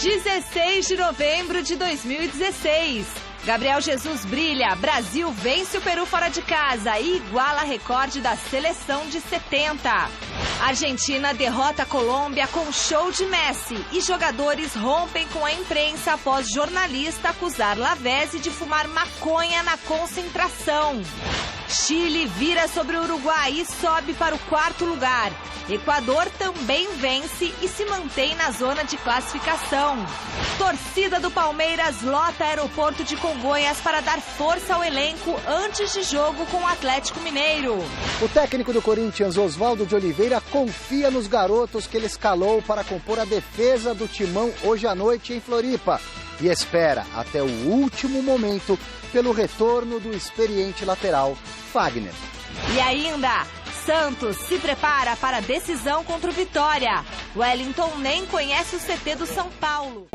16 de novembro de 2016. Gabriel Jesus brilha, Brasil vence o Peru fora de casa e iguala recorde da seleção de 70. Argentina derrota a Colômbia com show de Messi e jogadores rompem com a imprensa após jornalista acusar Lavezzi de fumar maconha na concentração. Chile vira sobre o Uruguai e sobe para o 4º lugar. Equador também vence e se mantém na zona de classificação. Torcida do Palmeiras lota aeroporto de Congonhas para dar força ao elenco antes de jogo com o Atlético Mineiro. O técnico do Corinthians, Oswaldo de Oliveira, confia nos garotos que ele escalou para compor a defesa do Timão hoje à noite em Floripa. E espera até o último momento pelo retorno do experiente lateral Fagner. E ainda, Santos se prepara para a decisão contra o Vitória. Wellington nem conhece o CT do São Paulo.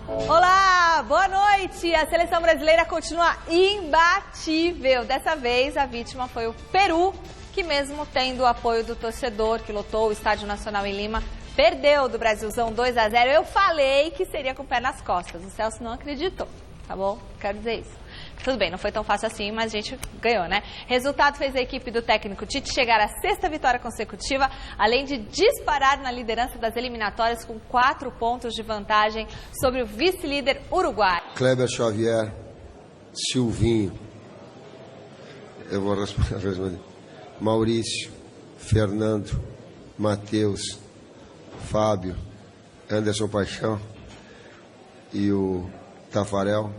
Olá, boa noite! A seleção brasileira continua imbatível. Dessa vez a vítima foi o Peru, que mesmo tendo o apoio do torcedor que lotou o Estádio Nacional em Lima, perdeu do Brasilzão 2-0. Eu falei que seria com o pé nas costas. O Celso não acreditou, tá bom? Quero dizer isso. Tudo bem, não foi tão fácil assim, mas a gente ganhou, né? Resultado fez a equipe do técnico Tite chegar à 6ª vitória consecutiva, além de disparar na liderança das eliminatórias com 4 pontos de vantagem sobre o vice-líder Uruguai. Kleber Xavier, Silvinho, eu vou responder, Maurício, Fernando, Matheus, Fábio, Anderson Paixão e o Tafarel.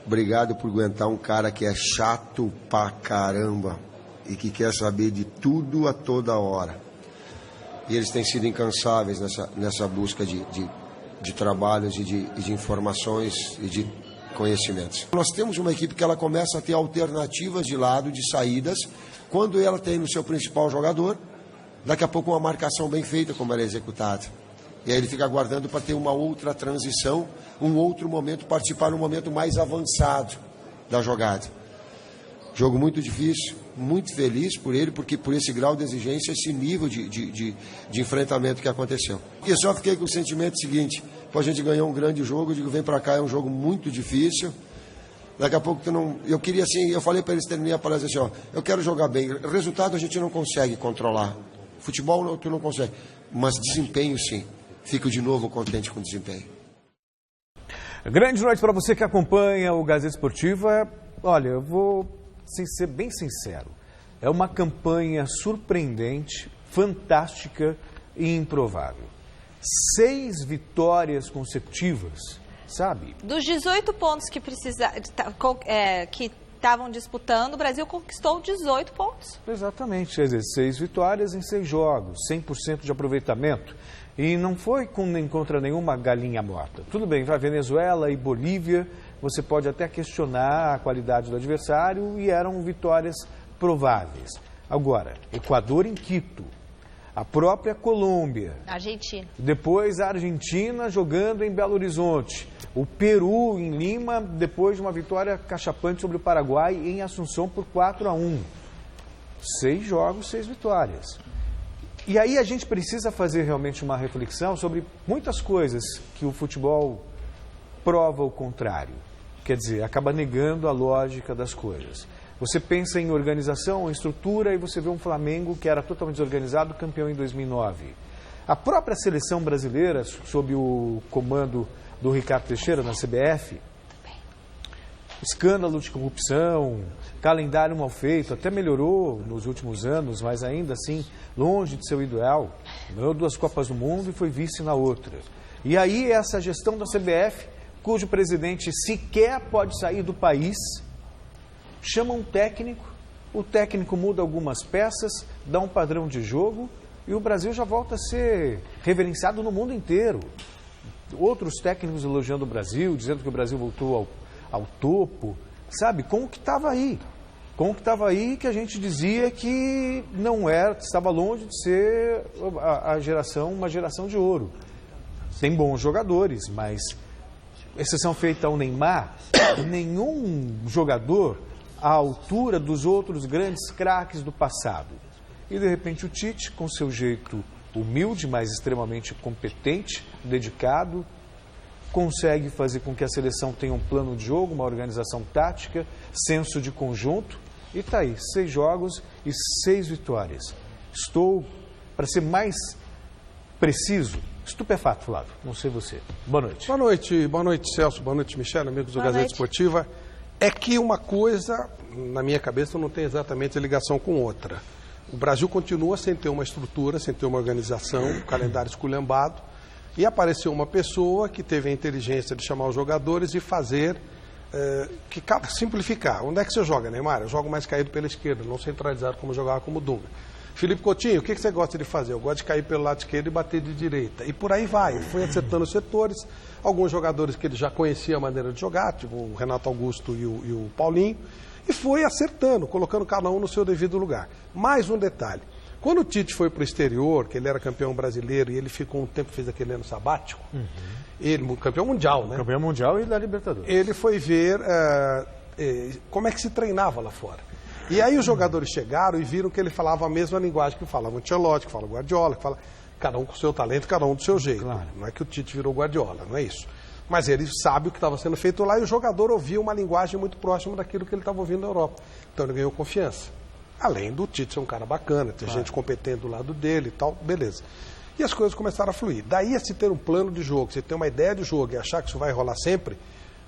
Obrigado por aguentar um cara que é chato pra caramba e que quer saber de tudo a toda hora. E eles têm sido incansáveis nessa busca de trabalhos e de informações e de conhecimentos. Nós temos uma equipe que ela começa a ter alternativas de lado, de saídas, quando ela tem no seu principal jogador, daqui a pouco uma marcação bem feita como ela é executada. E aí ele fica aguardando para ter uma outra transição, um outro momento, participar num momento mais avançado da jogada. Jogo muito difícil, muito feliz por ele, porque por esse grau de exigência, esse nível de enfrentamento que aconteceu. E eu só fiquei com o sentimento seguinte, a gente ganhou um grande jogo, eu digo, vem para cá, é um jogo muito difícil. Daqui a pouco eu queria assim, eu falei para eles terminarem a palestra assim, ó, eu quero jogar bem, resultado a gente não consegue controlar, futebol tu não consegue, mas desempenho sim. Fico de novo contente com o desempenho. Grande noite para você que acompanha o Gazeta Esportiva. Olha, eu vou ser bem sincero. É uma campanha surpreendente, fantástica e improvável. 6 vitórias consecutivas, sabe? Dos 18 pontos que estavam disputando, o Brasil conquistou 18 pontos. Exatamente, quer dizer, 6 vitórias em 6 jogos, 100% de aproveitamento. E não foi contra nenhuma galinha morta. Tudo bem, vai Venezuela e Bolívia, você pode até questionar a qualidade do adversário e eram vitórias prováveis. Agora, Equador em Quito, a própria Colômbia. Argentina. Depois a Argentina jogando em Belo Horizonte. O Peru em Lima, depois de uma vitória cachapante sobre o Paraguai em Assunção por 4-1. 6 jogos, 6 vitórias. E aí a gente precisa fazer realmente uma reflexão sobre muitas coisas que o futebol prova o contrário. Quer dizer, acaba negando a lógica das coisas. Você pensa em organização, em estrutura, e você vê um Flamengo que era totalmente desorganizado, campeão em 2009. A própria seleção brasileira, sob o comando do Ricardo Teixeira na CBF, escândalo de corrupção, calendário mal feito, até melhorou nos últimos anos, mas ainda assim, longe de seu ideal. Ganhou 2 Copas do Mundo e foi vice na outra. E aí essa gestão da CBF, cujo presidente sequer pode sair do país, chama um técnico, o técnico muda algumas peças, dá um padrão de jogo e o Brasil já volta a ser reverenciado no mundo inteiro. Outros técnicos elogiando o Brasil, dizendo que o Brasil voltou ao topo, sabe, com o que estava aí. Com o que estava aí, que a gente dizia que não era, estava longe de ser uma geração de ouro. Tem bons jogadores, mas, exceção feita ao Neymar, nenhum jogador à altura dos outros grandes craques do passado. E, de repente, o Tite, com seu jeito humilde, mas extremamente competente, dedicado, consegue fazer com que a seleção tenha um plano de jogo, uma organização tática, senso de conjunto. E está aí, 6 jogos e 6 vitórias. Estou, para ser mais preciso, estupefato, Flávio. Não sei você. Boa noite. Boa noite, Celso. Boa noite, Michele, amigos do Gazeta Esportiva. É que uma coisa, na minha cabeça, não tem exatamente ligação com outra. O Brasil continua sem ter uma estrutura, sem ter uma organização, um calendário esculhambado. E apareceu uma pessoa que teve a inteligência de chamar os jogadores e fazer, simplificar. Onde é que você joga, Neymar? Eu jogo mais caído pela esquerda, não centralizado como jogava como Dunga. Felipe Coutinho, o que você gosta de fazer? Eu gosto de cair pelo lado esquerdo e bater de direita. E por aí vai. Foi acertando os setores. Alguns jogadores que ele já conhecia a maneira de jogar, tipo o Renato Augusto e o Paulinho. E foi acertando, colocando cada um no seu devido lugar. Mais um detalhe. Quando o Tite foi para o exterior, que ele era campeão brasileiro e ele ficou um tempo, fez aquele ano sabático, ele, campeão mundial, né? Campeão mundial e da Libertadores. Ele foi ver como é que se treinava lá fora. E aí os jogadores chegaram e viram que ele falava a mesma linguagem que falava o Ancelotti, que fala o Guardiola, que fala cada um com o seu talento, cada um do seu jeito. Claro. Não é que o Tite virou Guardiola, não é isso. Mas ele sabe o que estava sendo feito lá e o jogador ouvia uma linguagem muito próxima daquilo que ele estava ouvindo na Europa. Então ele ganhou confiança. Além do Tite ser um cara bacana, ter gente competente do lado dele e tal, beleza. E as coisas começaram a fluir. Daí a se ter um plano de jogo, se ter uma ideia de jogo e achar que isso vai rolar sempre,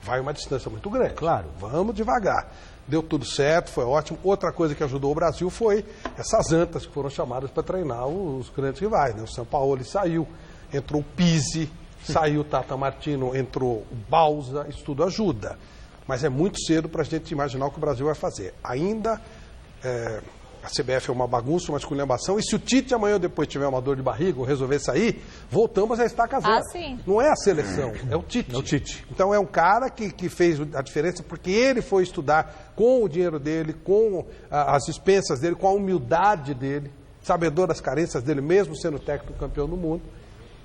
vai uma distância muito grande. Claro. Vamos devagar. Deu tudo certo, foi ótimo. Outra coisa que ajudou o Brasil foi essas antas que foram chamadas para treinar os grandes rivais, né? O Sampaoli saiu, entrou o Pizzi, saiu o Tata Martino, entrou o Bausa, isso tudo ajuda. Mas é muito cedo para a gente imaginar o que o Brasil vai fazer. Ainda a CBF é uma bagunça, uma esculhambação, e se o Tite amanhã ou depois tiver uma dor de barriga ou resolver sair, voltamos a estaca zero. Sim. Não é a seleção, é o Tite. É o Tite. Então é um cara que fez a diferença porque ele foi estudar com o dinheiro dele, com as dispensas dele, com a humildade dele, sabedor das carências dele, mesmo sendo técnico campeão do mundo.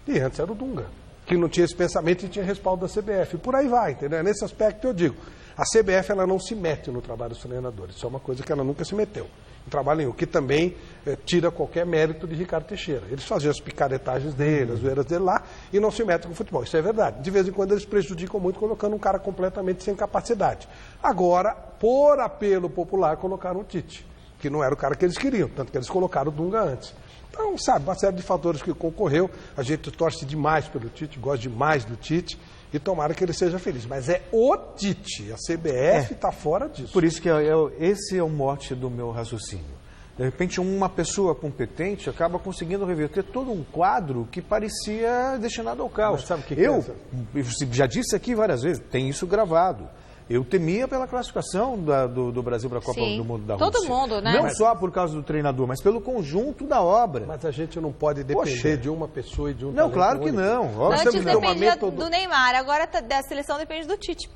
E antes era o Dunga, que não tinha esse pensamento e tinha respaldo da CBF. E por aí vai, entendeu? Nesse aspecto eu digo, a CBF ela não se mete no trabalho dos treinadores. Isso é uma coisa que ela nunca se meteu. Em trabalho nenhum, que também tira qualquer mérito de Ricardo Teixeira. Eles faziam as picaretagens dele, as zoeiras dele lá, e não se metem com o futebol. Isso é verdade. De vez em quando eles prejudicam muito colocando um cara completamente sem capacidade. Agora, por apelo popular, colocaram o Tite, que não era o cara que eles queriam, tanto que eles colocaram o Dunga antes. Então, sabe, uma série de fatores que concorreu. A gente torce demais pelo Tite, gosta demais do Tite, e tomara que ele seja feliz. Mas é o Tite, a CBF está fora disso. Por isso que esse é o mote do meu raciocínio. De repente, uma pessoa competente acaba conseguindo reverter todo um quadro que parecia destinado ao caos. Mas sabe o que eu já disse aqui várias vezes, tem isso gravado. Eu temia pela classificação do Brasil para a Copa do Mundo da Rússia. Todo mundo, né? Não só por causa do treinador, mas pelo conjunto da obra. Mas a gente não pode depender de uma pessoa e de um Não, talento claro que único. não. Antes dependia do Neymar, agora da seleção depende do Tite.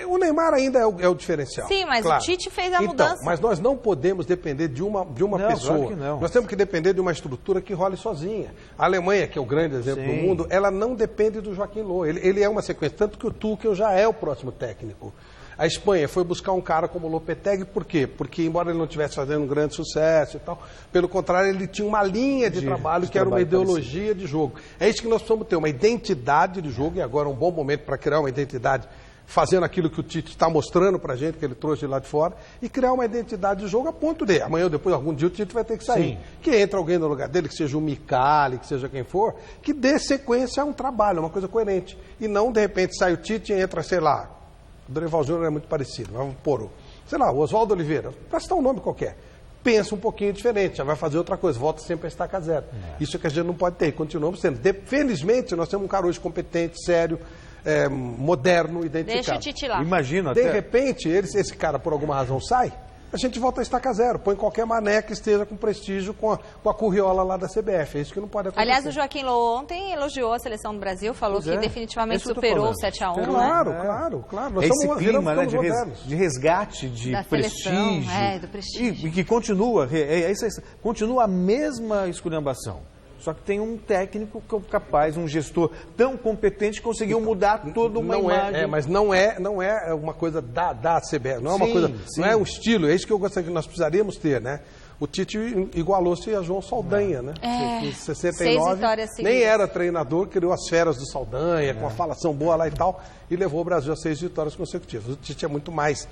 O Neymar ainda é o diferencial. Sim, mas claro. o Tite fez a mudança. Mas nós não podemos depender de uma pessoa. Claro que não. Nós temos que depender de uma estrutura que role sozinha. A Alemanha, que é o grande exemplo do mundo, ela não depende do Joaquim Low. Ele é uma sequência, tanto que o Tuchel já é o próximo técnico. A Espanha foi buscar um cara como o Lopetegui, por quê? Porque, embora ele não estivesse fazendo um grande sucesso e tal, pelo contrário, ele tinha uma linha de trabalho que era uma ideologia de jogo. É isso que nós precisamos ter, uma identidade de jogo, e agora é um bom momento para criar uma identidade, fazendo aquilo que o Tite está mostrando para a gente, que ele trouxe de lá de fora, e criar uma identidade de jogo a ponto de, amanhã ou depois, algum dia o Tite vai ter que sair. Sim. Que entre alguém no lugar dele, que seja o Micali, que seja quem for, que dê sequência a um trabalho, uma coisa coerente. E não, de repente, sai o Tite e entra, sei lá, o Dorival Júnior é muito parecido, vamos pôr o Oswaldo Oliveira, para citar um nome qualquer. Pensa um pouquinho diferente, já vai fazer outra coisa, volta sempre a estaca zero. Isso é que a gente não pode ter, continuamos tendo. Felizmente, nós temos um cara hoje competente, sério, moderno, identificado. Deixa o Tite lá. Imagina De até... repente, esse cara, por alguma razão, sai, a gente volta a estaca zero. Põe qualquer mané que esteja com prestígio com a curriola lá da CBF. É isso que não pode acontecer. Aliás, o Joaquim Low ontem elogiou a seleção do Brasil, falou que definitivamente superou o 7-1. Claro. Nós esse clima, né, de resgate, de da prestígio. Seleção, do prestígio. E que continua, continua a mesma esculhambação. Só que tem um técnico capaz, um gestor tão competente que conseguiu mudar toda uma imagem. Mas não é uma coisa da CBF, não é uma coisa, não é um estilo, é isso que eu gostaria que nós precisaríamos ter, né? O Tite igualou-se a João Saldanha, né? Em 69, 6 vitórias seguidas. Nem era treinador, criou as feras do Saldanha, com a falação boa lá e tal, e levou o Brasil a 6 vitórias consecutivas. O Tite é muito mais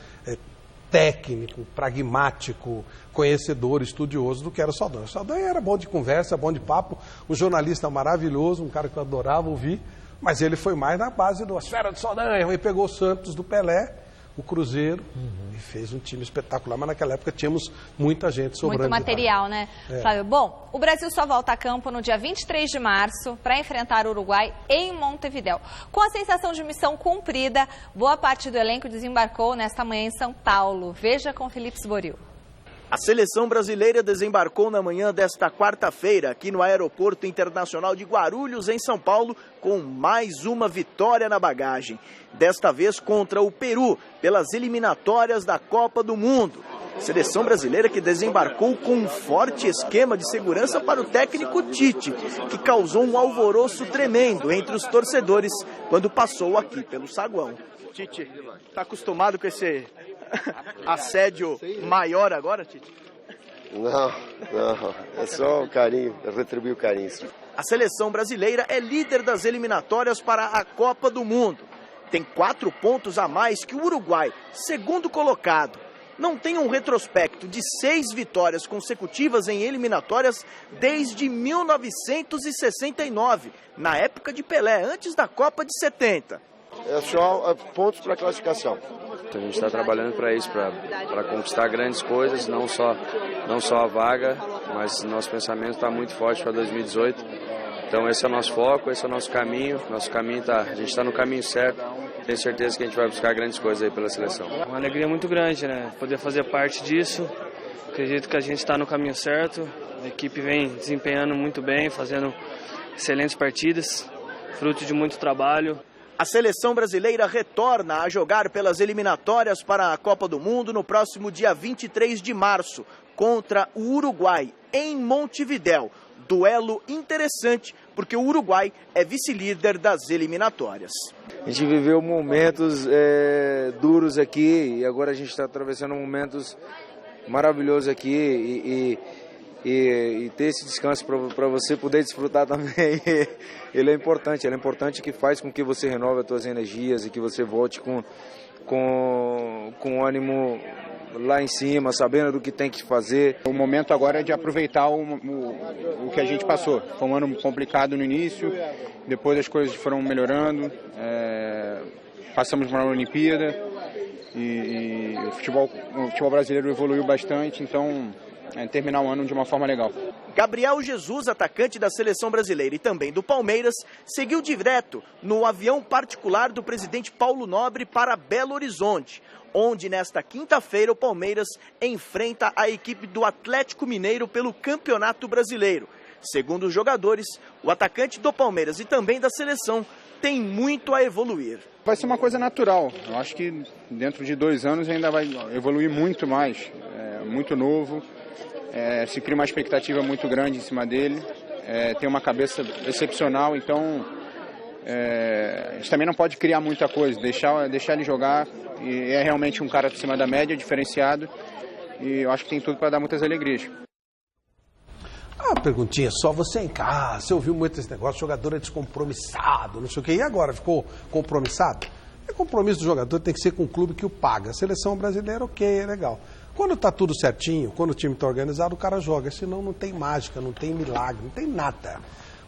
técnico, pragmático, conhecedor, estudioso do que era o Saldanha. O Saldanha era bom de conversa, bom de papo, um jornalista maravilhoso, um cara que eu adorava ouvir, mas ele foi mais na base das feras do Saldanha. Ele pegou o Santos do Pelé, o Cruzeiro, e fez um time espetacular, mas naquela época tínhamos muita gente sobrando. Muito material, né, Flávio? Bom, o Brasil só volta a campo no dia 23 de março para enfrentar o Uruguai em Montevidéu. Com a sensação de missão cumprida, boa parte do elenco desembarcou nesta manhã em São Paulo. Veja com Felipe Sboril. A seleção brasileira desembarcou na manhã desta quarta-feira aqui no Aeroporto Internacional de Guarulhos, em São Paulo, com mais uma vitória na bagagem. Desta vez contra o Peru, pelas eliminatórias da Copa do Mundo. Seleção brasileira que desembarcou com um forte esquema de segurança para o técnico Tite, que causou um alvoroço tremendo entre os torcedores quando passou aqui pelo saguão. Tite, está acostumado com esse assédio maior agora, Tite? Não, é só o carinho, eu retribuí o carinho. A seleção brasileira é líder das eliminatórias para a Copa do Mundo. Tem 4 pontos a mais que o Uruguai, segundo colocado. Não tem um retrospecto de 6 vitórias consecutivas em eliminatórias desde 1969, na época de Pelé, antes da Copa de 70. É só pontos para classificação. A gente está trabalhando para isso, para conquistar grandes coisas, não só a vaga, mas nosso pensamento está muito forte para 2018. Então esse é o nosso foco, esse é o nosso caminho. A gente está no caminho certo. Tenho certeza que a gente vai buscar grandes coisas aí pela seleção. Uma alegria muito grande, né? Poder fazer parte disso. Acredito que a gente está no caminho certo. A equipe vem desempenhando muito bem, fazendo excelentes partidas, fruto de muito trabalho. A seleção brasileira retorna a jogar pelas eliminatórias para a Copa do Mundo no próximo dia 23 de março, contra o Uruguai, em Montevidéu. Duelo interessante, porque o Uruguai é vice-líder das eliminatórias. A gente viveu momentos duros aqui e agora a gente está atravessando momentos maravilhosos aqui e ter esse descanso para você poder desfrutar também, ele é importante que faz com que você renove as suas energias e que você volte com ânimo lá em cima, sabendo do que tem que fazer. O momento agora é de aproveitar o que a gente passou. Foi um ano complicado no início, depois as coisas foram melhorando, passamos por uma Olimpíada e o futebol brasileiro evoluiu bastante, então terminar o ano de uma forma legal. Gabriel Jesus, atacante da seleção brasileira e também do Palmeiras, seguiu direto no avião particular do presidente Paulo Nobre para Belo Horizonte, onde nesta quinta-feira o Palmeiras enfrenta a equipe do Atlético Mineiro pelo Campeonato Brasileiro. Segundo os jogadores, o atacante do Palmeiras e também da seleção tem muito a evoluir. Vai ser uma coisa natural. Eu acho que dentro de 2 anos ainda vai evoluir muito mais. Muito novo. Se cria uma expectativa muito grande em cima dele, tem uma cabeça excepcional, então a gente também não pode criar muita coisa, deixar ele jogar, e é realmente um cara acima da média, diferenciado, e eu acho que tem tudo para dar muitas alegrias. Uma perguntinha só, você em casa, você ouviu muito esse negócio, o jogador é descompromissado, não sei o quê, e agora, ficou compromissado? O compromisso do jogador tem que ser com o clube que o paga, a seleção brasileira, ok, é legal. Quando está tudo certinho, quando o time está organizado, o cara joga. Senão não tem mágica, não tem milagre, não tem nada.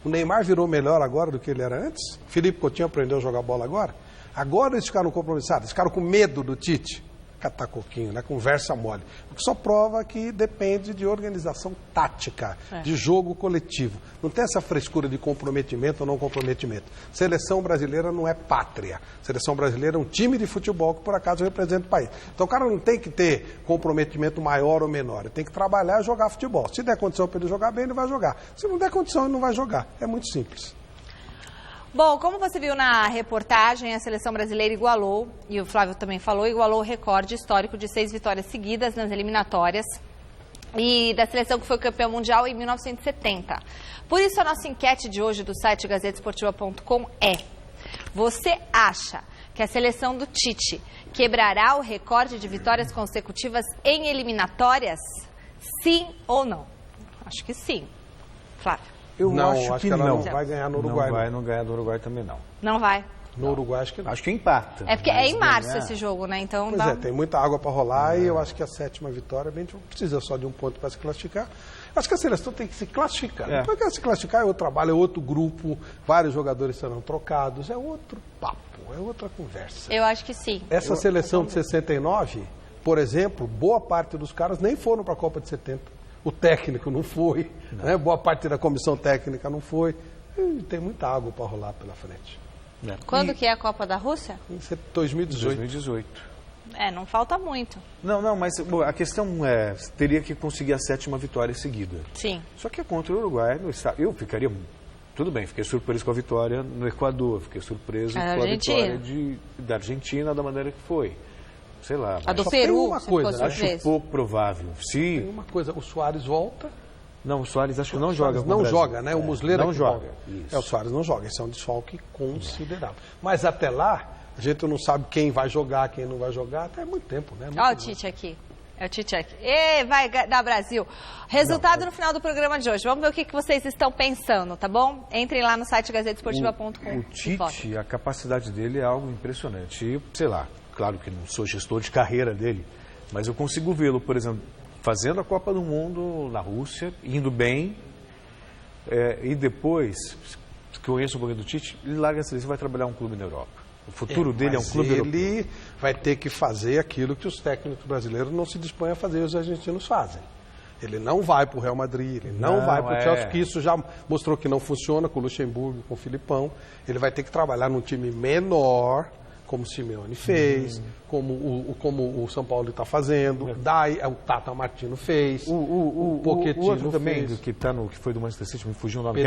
O Neymar virou melhor agora do que ele era antes? Felipe Coutinho aprendeu a jogar bola agora? Agora eles ficaram compromissados, eles ficaram com medo do Tite. Catar coquinho, né? Conversa mole. O que só prova que depende de organização tática, de jogo coletivo. Não tem essa frescura de comprometimento ou não comprometimento. Seleção brasileira não é pátria. Seleção brasileira é um time de futebol que por acaso representa o país. Então o cara não tem que ter comprometimento maior ou menor. Ele tem que trabalhar e jogar futebol. Se der condição para ele jogar bem, ele vai jogar. Se não der condição, ele não vai jogar. É muito simples. Bom, como você viu na reportagem, a seleção brasileira igualou, e o Flávio também falou, igualou o recorde histórico de 6 vitórias seguidas nas eliminatórias e da seleção que foi campeã mundial em 1970. Por isso, a nossa enquete de hoje do site gazetesportiva.com é: você acha que a seleção do Tite quebrará o recorde de vitórias consecutivas em eliminatórias? Sim ou não? Acho que sim. Flávio. Eu Não, acho que ela não. não vai ganhar no Uruguai. Não vai não ganhar do Uruguai também, não. Não vai? No Uruguai, acho que não. Acho que empata. É porque é mas em março ganhar- esse jogo, né? Então Pois é, tem muita água para rolar e eu acho que a 7ª vitória não precisa só de um ponto para se classificar. Acho que a seleção tem que se classificar. É. Depois que ela se classificar é outro trabalho, é outro grupo, vários jogadores serão trocados, é outro papo, é outra conversa. Eu acho que sim. Essa seleção de 69, por exemplo, boa parte dos caras nem foram para a Copa de 70. O técnico não foi, né? Boa parte da comissão técnica não foi. E tem muita água para rolar pela frente. Quando que é a Copa da Rússia? Em 2018. 2018. Não falta muito. Não, mas bom, a questão é, teria que conseguir a 7ª vitória seguida. Sim. Só que é contra o Uruguai, eu ficaria, tudo bem, fiquei surpreso com a vitória no Equador, fiquei surpreso com a vitória da Argentina da maneira que foi. Sei lá. A do Só Peru, tem uma coisa, né? Acho pouco provável. Se Tem uma coisa, o Soares volta. Não, o Soares acho que não O joga. Soares não joga, né? O Muslera não que joga. volta. O Soares não joga. Esse é um desfalque considerável. Mas até lá, a gente não sabe quem vai jogar, quem não vai jogar. Até muito tempo, né? Olha o Tite aqui. É o Tite aqui. E vai dar Brasil. Resultado no final do programa de hoje. Vamos ver o que vocês estão pensando, tá bom? Entrem lá no site gazetesportiva.com. O Tite, a capacidade dele é algo impressionante. E, sei lá, claro que não sou gestor de carreira dele, mas eu consigo vê-lo, por exemplo, fazendo a Copa do Mundo na Rússia, indo bem, e depois, que eu conheço um pouquinho do Tite, ele larga a seleção e vai trabalhar um clube na Europa. O futuro dele é um clube europeu. Ele vai ter que fazer aquilo que os técnicos brasileiros não se dispõem a fazer e os argentinos fazem. Ele não vai para o Real Madrid, ele não vai para o Chelsea, que isso já mostrou que não funciona com o Luxemburgo, com o Filipão. Ele vai ter que trabalhar num time menor, como o Simeone fez, como o São Paulo está fazendo, o Tata Martino fez, o Pochettino outro também, fez. que foi do Manchester City, me fugiu o nome,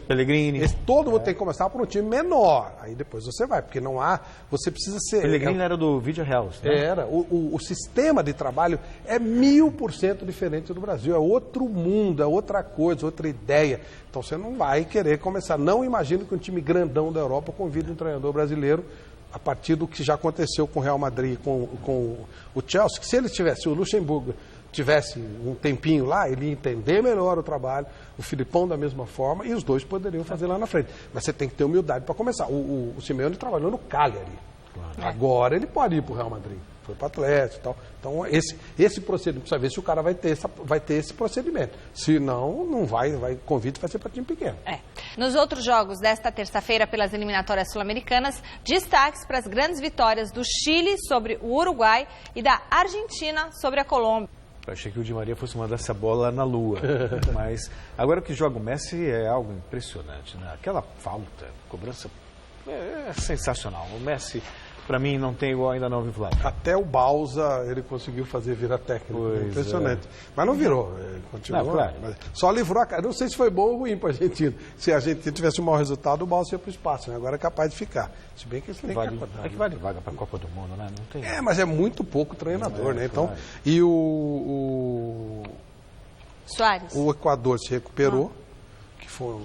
Pellegrini. Todo mundo tem que começar por um time menor, aí depois você vai, porque não há, você precisa ser... Pellegrini era do Vídeo Real, né? Era, o sistema de trabalho é 1000% diferente do Brasil, é outro mundo, é outra coisa, outra ideia. Então você não vai querer começar, não imagino que um time grandão da Europa convide um treinador brasileiro a partir do que já aconteceu com o Real Madrid, com o Chelsea, que se ele tivesse, o Luxemburgo tivesse um tempinho lá, ele ia entender melhor o trabalho, o Filipão da mesma forma, e os dois poderiam fazer lá na frente. Mas você tem que ter humildade para começar. O Simeone trabalhou no Cagliari. Claro. Agora ele pode ir para o Real Madrid. Foi para o Atlético e tal. Então, esse procedimento, precisa ver se o cara vai ter esse procedimento. Se não, não vai, convite vai ser para time pequeno. Nos outros jogos desta terça-feira, pelas eliminatórias sul-americanas, destaques para as grandes vitórias do Chile sobre o Uruguai e da Argentina sobre a Colômbia. Eu achei que o Di Maria fosse mandar essa bola na lua, mas agora que joga o Messi é algo impressionante, né? Aquela falta, cobrança é sensacional. O Messi, para mim, não tem igual ainda não, viu, Flávio? Até o Bausa ele conseguiu fazer virar técnico. Impressionante. Mas não virou. Continuou. Não, claro. Só livrou a cara. Não sei se foi bom ou ruim para a Argentina. Se a Argentina tivesse um mau resultado, o Bausa ia para o espaço. Né? Agora é capaz de ficar. Se bem que isso tem que acordar. É que vale vaga para a Copa do Mundo, né? Não tem. Mas é muito pouco treinador, né? Então, claro. E Soares. O Equador se recuperou, que foi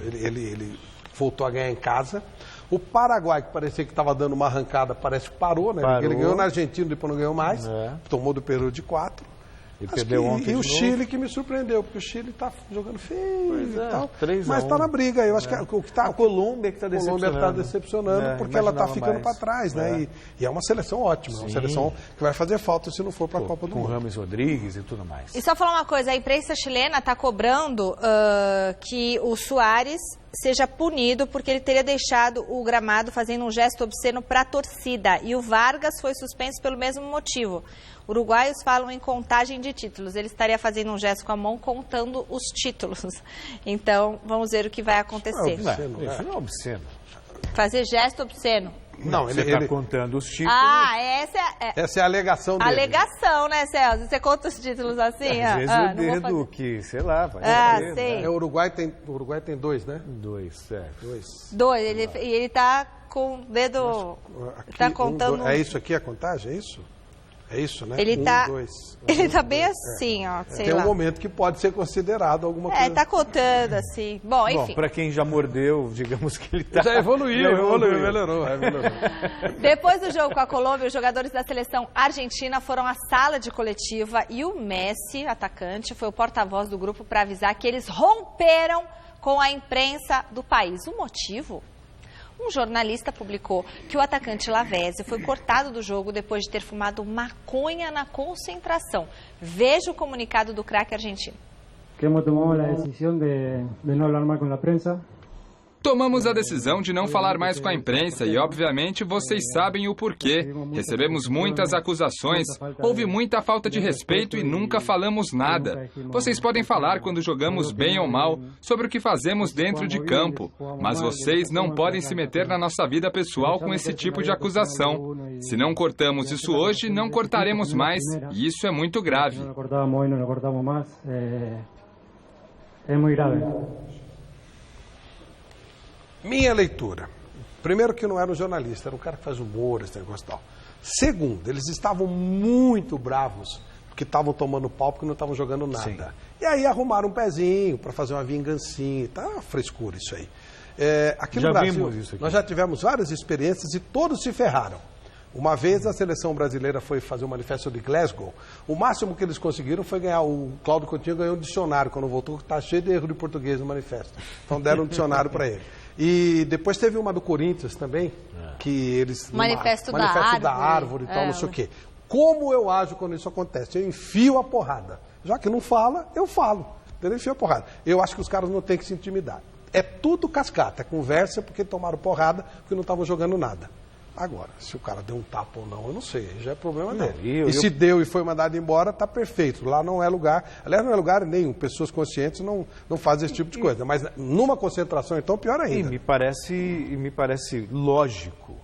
ele voltou a ganhar em casa. O Paraguai, que parecia que estava dando uma arrancada, parece que parou, né? Ele ganhou na Argentina, depois não ganhou mais. Tomou do Peru de 4. E perdeu ontem. E o Chile que me surpreendeu, porque o Chile está jogando feio e tal. 3-1. Mas está na briga. Eu acho que o que tá, a Colômbia que está decepcionando. A Colômbia está decepcionando porque ela está ficando para trás, né? E é uma seleção ótima, uma seleção que vai fazer falta se não for para a Copa do Mundo. Com Rames Rodrigues e tudo mais. E só falar uma coisa, a imprensa chilena está cobrando que o Soares seja punido porque ele teria deixado o gramado fazendo um gesto obsceno para a torcida. E o Vargas foi suspenso pelo mesmo motivo. Uruguaios falam em contagem de títulos. Ele estaria fazendo um gesto com a mão contando os títulos. Então, vamos ver o que vai acontecer. Isso não é obsceno. Fazer gesto obsceno. Não, você está contando os títulos. Essa é a alegação dele. Alegação, né, Celso? Você conta os títulos assim? Às vezes o dedo que, sei lá, vai fazer, sei. Né? O Uruguai tem 2, né? 2, Dois. Ele está com o dedo... Está contando... É isso aqui a contagem? É isso? É isso, né? Ele tá bem assim, ó, sei Tem lá. um momento que pode ser considerado alguma coisa. Tá contando assim. Bom, enfim. Bom, para quem já mordeu, digamos que ele tá... Já evoluiu, melhorou. Depois do jogo com a Colômbia, os jogadores da seleção argentina foram à sala de coletiva e o Messi, atacante, foi o porta-voz do grupo para avisar que eles romperam com a imprensa do país. O motivo? Um jornalista publicou que o atacante Lavezzi foi cortado do jogo depois de ter fumado maconha na concentração. Veja o comunicado do craque argentino. Hemos tomado a decisão de não falar mais com a prensa. Tomamos a decisão de não falar mais com a imprensa e, obviamente, vocês sabem o porquê. Recebemos muitas acusações, houve muita falta de respeito e nunca falamos nada. Vocês podem falar quando jogamos bem ou mal, sobre o que fazemos dentro de campo, mas vocês não podem se meter na nossa vida pessoal com esse tipo de acusação. Se não cortamos isso hoje, não cortaremos mais, e isso é muito grave. É muito grave. Minha leitura. Primeiro que não era um jornalista, era um cara que faz humor, esse negócio e tal. Segundo, eles estavam muito bravos porque estavam tomando pau porque não estavam jogando nada. Sim. E aí arrumaram um pezinho para fazer uma vingancinha. Tá uma frescura isso aí. Aqui no Brasil, nós já tivemos várias experiências e todos se ferraram. Uma vez a seleção brasileira foi fazer o manifesto de Glasgow, o máximo que eles conseguiram foi ganhar, o Cláudio Coutinho ganhou um dicionário quando voltou, que está cheio de erro de português no manifesto. Então deram um dicionário para ele. E depois teve uma do Corinthians também, que eles... Manifesto da árvore e tal, não sei o quê. Como eu ajo quando isso acontece? Eu enfio a porrada. Já que não fala, eu falo. Entendeu? Enfio a porrada. Eu acho que os caras não têm que se intimidar. É tudo cascata, é conversa porque tomaram porrada, porque não estavam jogando nada. Agora, se o cara deu um tapa ou não, eu não sei, já é problema dele. Se deu e foi mandado embora, tá perfeito. Lá não é lugar, aliás, não é lugar nenhum. Pessoas conscientes não fazem esse tipo de coisa. Mas numa concentração, então, pior ainda. E me parece lógico,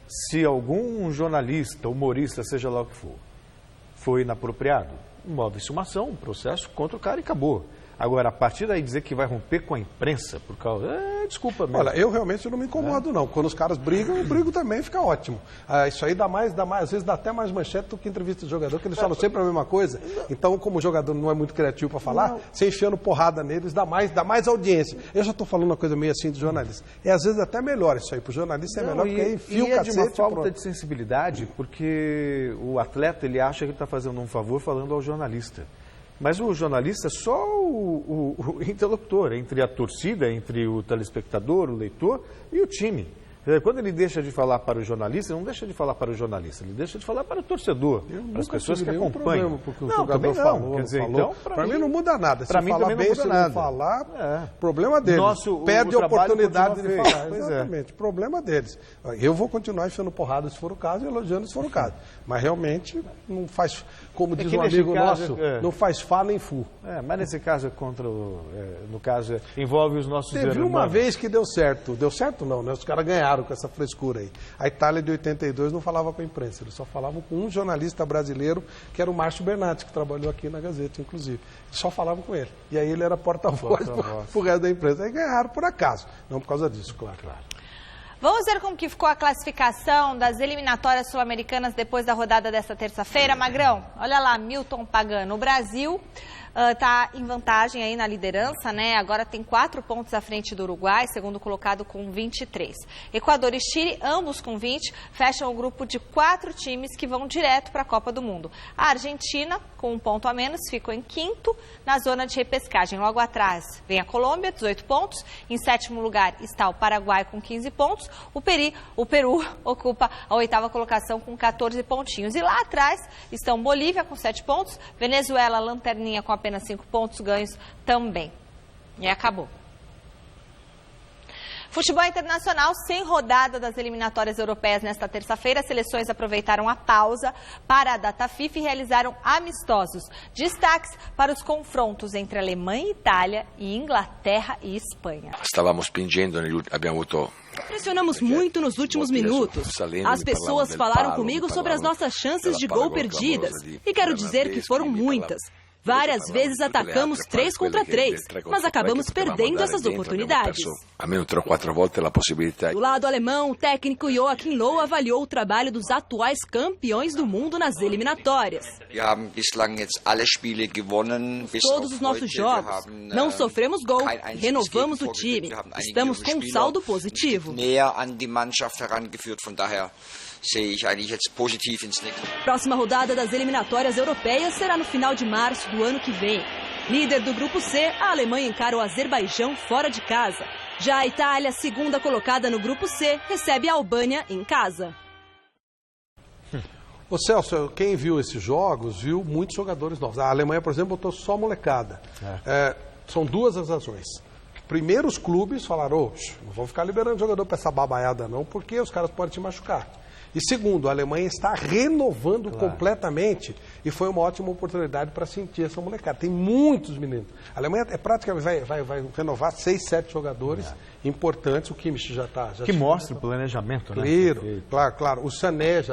se algum jornalista, humorista, seja lá o que for, foi inapropriado, move-se uma ação, um processo contra o cara e acabou. Agora, a partir daí dizer que vai romper com a imprensa por causa... desculpa mesmo. Olha, eu realmente não me incomodo, não. Quando os caras brigam, eu brigo também, fica ótimo. Isso aí dá mais, às vezes dá até mais manchete do que entrevista de jogador, que eles falam sempre a mesma coisa. Então, como o jogador não é muito criativo para falar, você enfiando porrada neles, dá mais audiência. Eu já estou falando uma coisa meio assim de jornalista. Às vezes até melhor isso aí. Para o jornalista é melhor, porque aí enfia o cacete. É de uma falta de sensibilidade, porque o atleta, ele acha que ele está fazendo um favor falando ao jornalista. Mas o jornalista é só o interlocutor entre a torcida, entre o telespectador, o leitor e o time. Quando ele deixa de falar para o jornalista, ele não deixa de falar para o jornalista, ele deixa de falar para o torcedor, para as pessoas que acompanham. Porque o jogador falou, então, para mim não muda nada. Se falar bem, se não falar, problema deles. Perde a oportunidade de falar. Exatamente, problema deles. Eu vou continuar enfiando porrada se for o caso e elogiando se for o caso. Mas realmente não faz, como diz um amigo nosso, não faz fá nem fu. Mas nesse caso no caso envolve os nossos Teve uma vez que deu certo. Deu certo não, né? Os caras ganharam com essa frescura aí. A Itália de 82 não falava com a imprensa, eles só falavam com um jornalista brasileiro, que era o Márcio Bernatti, que trabalhou aqui na Gazeta, inclusive. Só falavam com ele. E aí ele era porta-voz pro resto da imprensa. Aí ganharam por acaso, não por causa disso, claro. Vamos ver como que ficou a classificação das eliminatórias sul-americanas depois da rodada desta terça-feira, Magrão? Olha lá, Milton Pagano. O Brasil está em vantagem aí na liderança, né? Agora tem 4 pontos à frente do Uruguai, segundo colocado com 23. Equador e Chile, ambos com 20, fecham o grupo de 4 times que vão direto para a Copa do Mundo. A Argentina, com 1 ponto a menos, ficou em 5º na zona de repescagem. Logo atrás vem a Colômbia, 18 pontos. Em 7º lugar está o Paraguai com 15 pontos. O Peru ocupa a 8ª colocação com 14 pontinhos. E lá atrás estão Bolívia com 7 pontos, Venezuela, lanterninha com apenas 5 pontos ganhos também. E acabou. Futebol internacional, sem rodada das eliminatórias europeias nesta terça-feira, as seleções aproveitaram a pausa para a data FIFA e realizaram amistosos. Destaques para os confrontos entre Alemanha e Itália e Inglaterra e Espanha. Pressionamos muito nos últimos minutos. As pessoas falaram comigo sobre as nossas chances de gol perdidas. E quero dizer que foram muitas. Várias vezes atacamos 3 contra 3, mas acabamos perdendo essas oportunidades. Do lado alemão, o técnico Joachim Löw avaliou o trabalho dos atuais campeões do mundo nas eliminatórias. Todos os nossos jogos, não sofremos gol, renovamos o time, estamos com um saldo positivo. Próxima rodada das eliminatórias europeias será no final de março do ano que vem. Líder do grupo C, a Alemanha encara o Azerbaijão fora de casa. Já a Itália, segunda colocada no grupo C, recebe a Albânia em casa. Ô Celso, quem viu esses jogos, viu muitos jogadores novos. A Alemanha, por exemplo, botou só molecada. São duas as razões. Primeiro, os clubes falaram, não vão ficar liberando jogador para essa babaiada não, porque os caras podem te machucar. E segundo, a Alemanha está renovando completamente e foi uma ótima oportunidade para sentir essa molecada. Tem muitos meninos. A Alemanha praticamente vai renovar 6, 7 jogadores importantes. O Kimmich já está... Que mostra o planejamento, né? Claro. O Sané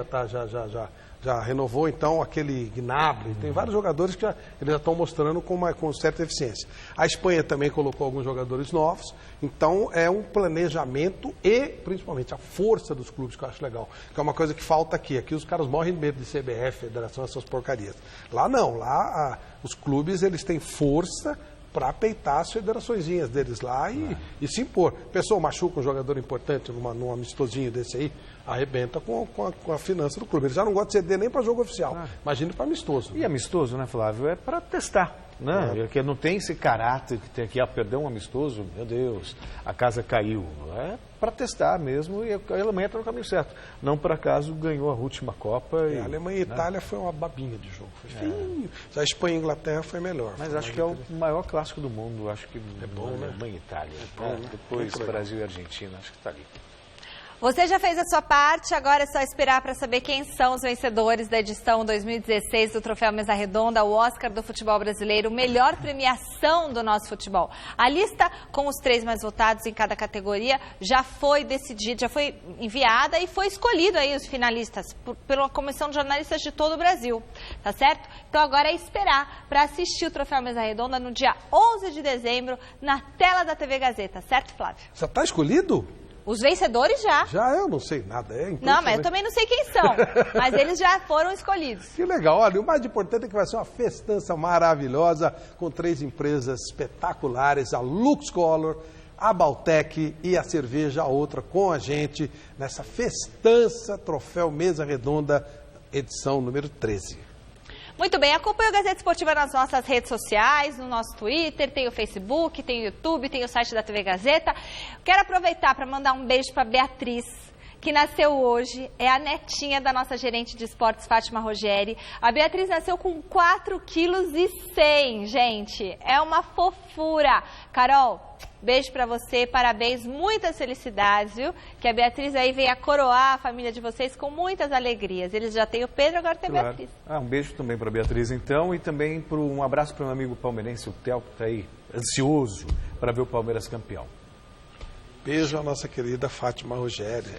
já renovou, então, aquele Gnabry. Tem vários jogadores que eles já estão mostrando com certa eficiência. A Espanha também colocou alguns jogadores novos. Então, é um planejamento e, principalmente, a força dos clubes, que eu acho legal. Que é uma coisa que falta aqui. Aqui os caras morrem de medo de CBF, Federação, essas porcarias. Lá não. Lá os clubes, eles têm força para peitar as federaçõezinhas deles lá e se impor. Pessoa machuca um jogador importante num amistosinho desse aí, arrebenta com a finança do clube. Ele já não gosta de ceder nem para jogo oficial. Imagine para amistoso. E amistoso, né, Flávio? É para testar. Né? Porque não tem esse caráter que tem aqui, perder um amistoso, meu Deus, a casa caiu. É para testar mesmo e a Alemanha está no caminho certo. Não por acaso ganhou a última Copa. A Alemanha e Itália foi uma babinha de jogo. Foi feinho. A Espanha e a Inglaterra foi melhor. Mas acho que é o maior clássico do mundo. Acho que é bom, né? Alemanha e Itália. Depois Brasil e Argentina, acho que está ali. Você já fez a sua parte, agora é só esperar para saber quem são os vencedores da edição 2016 do Troféu Mesa Redonda, o Oscar do futebol brasileiro, melhor premiação do nosso futebol. A lista com os 3 mais votados em cada categoria já foi decidida, já foi enviada e foi escolhido aí os finalistas pela comissão de jornalistas de todo o Brasil, tá certo? Então agora é esperar para assistir o Troféu Mesa Redonda no dia 11 de dezembro na tela da TV Gazeta, certo, Flávio? Já está escolhido? Os vencedores já. Já eu não sei nada. Não, mas eu também não sei quem são. Mas eles já foram escolhidos. Que legal. Olha, o mais importante é que vai ser uma festança maravilhosa com 3 empresas espetaculares, a Lux Color, a Baltec e a cerveja, a outra, com a gente nessa festança Troféu Mesa Redonda, edição número 13. Muito bem, acompanhe o Gazeta Esportiva nas nossas redes sociais, no nosso Twitter, tem o Facebook, tem o YouTube, tem o site da TV Gazeta. Quero aproveitar para mandar um beijo para Beatriz, que nasceu hoje, é a netinha da nossa gerente de esportes, Fátima Rogeri. A Beatriz nasceu com 4,1 kg, gente, é uma fofura. Carol, beijo pra você, parabéns, muitas felicidades, viu? Que a Beatriz aí venha coroar a família de vocês com muitas alegrias. Eles já têm o Pedro, agora tem a Beatriz. Um beijo também pra Beatriz, então, e também um abraço para o meu amigo palmeirense, o Theo, que está aí ansioso para ver o Palmeiras campeão. Beijo à nossa querida Fátima Rogério.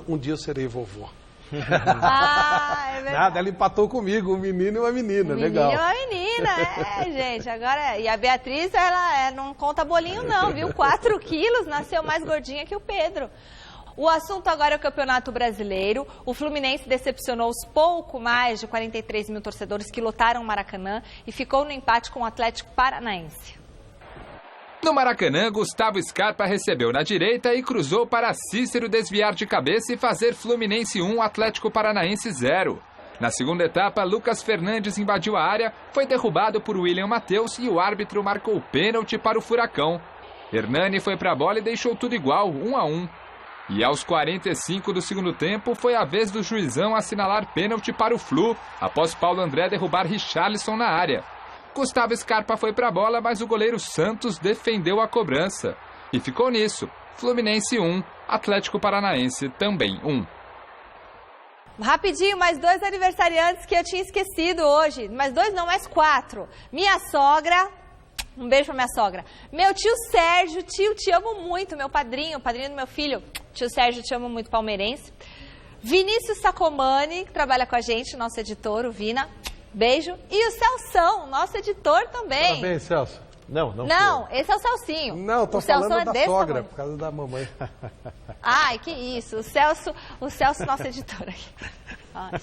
Um dia eu serei vovô. É verdade. Nada, ela empatou comigo, um menino e uma menina, legal. Um menino e uma menina, gente, agora... E a Beatriz, ela não conta bolinho não, viu? 4 quilos, nasceu mais gordinha que o Pedro. O assunto agora é o Campeonato Brasileiro. O Fluminense decepcionou os pouco mais de 43 mil torcedores que lotaram o Maracanã e ficou no empate com o Atlético Paranaense. No Maracanã, Gustavo Scarpa recebeu na direita e cruzou para Cícero desviar de cabeça e fazer Fluminense 1, Atlético Paranaense 0. Na segunda etapa, Lucas Fernandes invadiu a área, foi derrubado por William Matheus e o árbitro marcou o pênalti para o Furacão. Hernani foi para a bola e deixou tudo igual, 1-1. E aos 45 do segundo tempo, foi a vez do juizão assinalar pênalti para o Flu, após Paulo André derrubar Richarlison na área. Gustavo Scarpa foi para a bola, mas o goleiro Santos defendeu a cobrança. E ficou nisso. Fluminense 1, Atlético Paranaense também 1. Rapidinho, mais 2 aniversariantes que eu tinha esquecido hoje. Mais 2 não, mais 4. Minha sogra, um beijo pra minha sogra. Meu tio Sérgio, tio, te amo muito. Meu padrinho, o padrinho do meu filho. Tio Sérgio, te amo muito, palmeirense. Vinícius Sacomani, que trabalha com a gente, nosso editor, o Vina. Beijo. E o Celção, nosso editor também. Parabéns, Celso. Não, esse é o Celcinho. Não, tô falando da sogra, por causa da mamãe. Ai, que isso. O Celso, nosso editor aqui.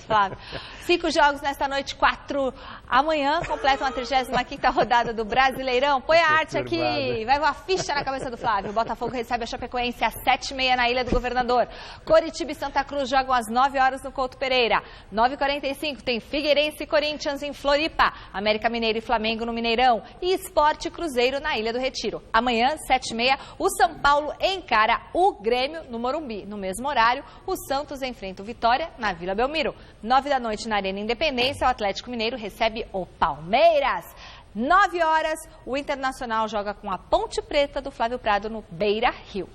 Flávio. 5 jogos nesta noite, 4 amanhã, completam a 35ª rodada do Brasileirão. Põe a arte aqui, vai com a ficha na cabeça do Flávio. O Botafogo recebe a Chapecoense às 7h30 na Ilha do Governador. Coritiba e Santa Cruz jogam às 9 horas no Couto Pereira. 9h45 tem Figueirense e Corinthians em Floripa. América Mineiro e Flamengo no Mineirão. E Sport e Cruzeiro na Ilha do Retiro. Amanhã, 7h30, o São Paulo encara o Grêmio no Morumbi. No mesmo horário, o Santos enfrenta o Vitória na Vila Belmiro. 9 da noite na Arena Independência, o Atlético Mineiro recebe o Palmeiras. 9 horas, o Internacional joga com a Ponte Preta do Flávio Prado no Beira Rio.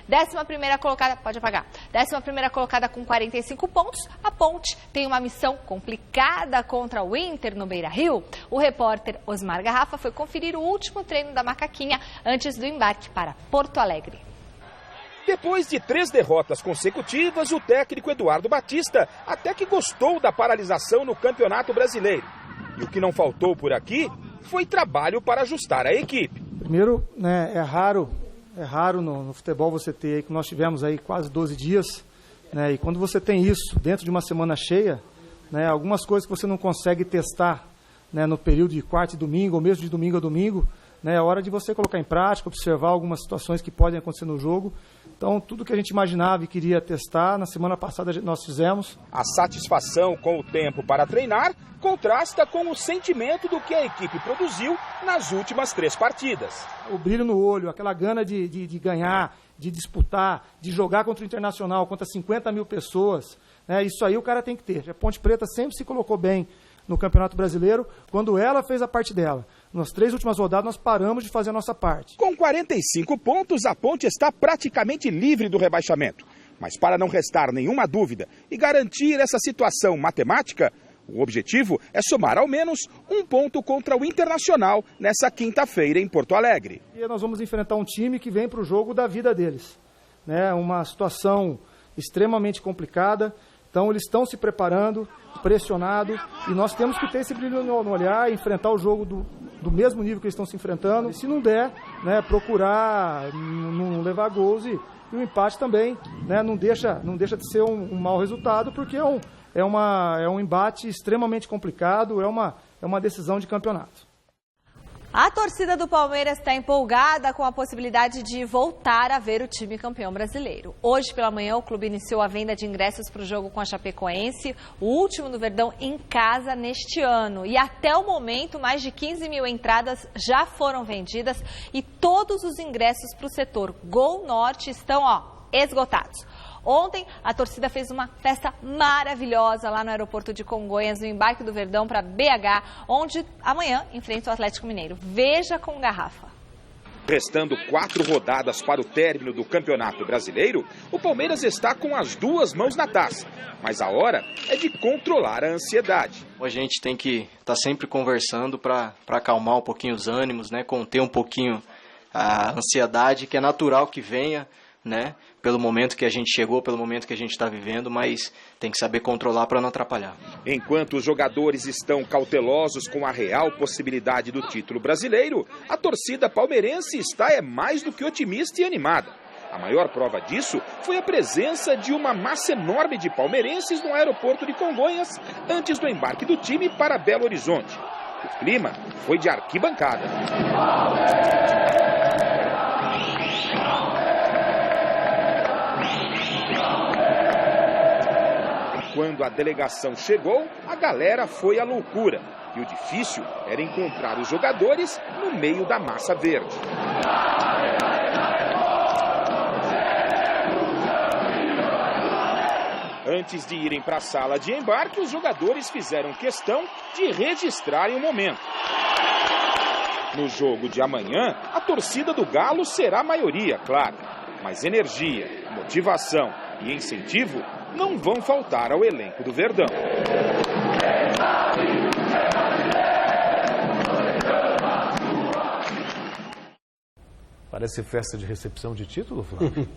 11ª colocada, pode apagar. 11ª colocada com 45 pontos. A Ponte tem uma missão complicada contra o Inter no Beira Rio. O repórter Osmar Garrafa foi conferir o último treino da Macaquinha antes do embarque para Porto Alegre. Depois de 3 derrotas consecutivas, o técnico Eduardo Batista até que gostou da paralisação no Campeonato Brasileiro. E o que não faltou por aqui foi trabalho para ajustar a equipe. Primeiro, né, é raro no futebol você ter aí, que nós tivemos aí quase 12 dias, né, e quando você tem isso dentro de uma semana cheia, né, algumas coisas que você não consegue testar, né, no período de quarta e domingo, ou mesmo de domingo a domingo, né, é hora de você colocar em prática, observar algumas situações que podem acontecer no jogo. Então, tudo que a gente imaginava e queria testar, na semana passada nós fizemos. A satisfação com o tempo para treinar contrasta com o sentimento do que a equipe produziu nas últimas 3 partidas. O brilho no olho, aquela gana de ganhar, de disputar, de jogar contra o Internacional, contra 50 mil pessoas, né, isso aí o cara tem que ter. A Ponte Preta sempre se colocou bem no Campeonato Brasileiro, quando ela fez a parte dela. Nas 3 últimas rodadas, nós paramos de fazer a nossa parte. Com 45 pontos, a Ponte está praticamente livre do rebaixamento. Mas para não restar nenhuma dúvida e garantir essa situação matemática, o objetivo é somar ao menos 1 ponto contra o Internacional nessa quinta-feira em Porto Alegre. E nós vamos enfrentar um time que vem para o jogo da vida deles, né? Uma situação extremamente complicada. Então, eles estão se preparando, pressionados, e nós temos que ter esse brilho no olhar e enfrentar o jogo do mesmo nível que eles estão se enfrentando. E se não der, né, procurar não levar gols e o empate também, né, não deixa de ser um mau resultado, porque é um embate extremamente complicado, é uma decisão de campeonato. A torcida do Palmeiras está empolgada com a possibilidade de voltar a ver o time campeão brasileiro. Hoje pela manhã o clube iniciou a venda de ingressos para o jogo com a Chapecoense, o último do Verdão em casa neste ano. E até o momento mais de 15 mil entradas já foram vendidas e todos os ingressos para o setor Gol Norte estão esgotados. Ontem, a torcida fez uma festa maravilhosa lá no aeroporto de Congonhas, no embarque do Verdão para BH, onde amanhã enfrenta o Atlético Mineiro. Veja com Garrafa. Restando 4 rodadas para o término do Campeonato Brasileiro, o Palmeiras está com as 2 mãos na taça. Mas a hora é de controlar a ansiedade. A gente tem que estar sempre conversando para acalmar um pouquinho os ânimos, né? Conter um pouquinho a ansiedade, que é natural que venha, né? Pelo momento que a gente chegou, pelo momento que a gente está vivendo, mas tem que saber controlar para não atrapalhar. Enquanto os jogadores estão cautelosos com a real possibilidade do título brasileiro, a torcida palmeirense está mais do que otimista e animada. A maior prova disso foi a presença de uma massa enorme de palmeirenses no aeroporto de Congonhas antes do embarque do time para Belo Horizonte. O clima foi de arquibancada. Quando a delegação chegou, a galera foi à loucura. E o difícil era encontrar os jogadores no meio da massa verde. Antes de irem para a sala de embarque, os jogadores fizeram questão de registrarem o momento. No jogo de amanhã, a torcida do Galo será a maioria, claro. Mas energia, motivação e incentivo não vão faltar ao elenco do Verdão. Parece festa de recepção de título, Flávio.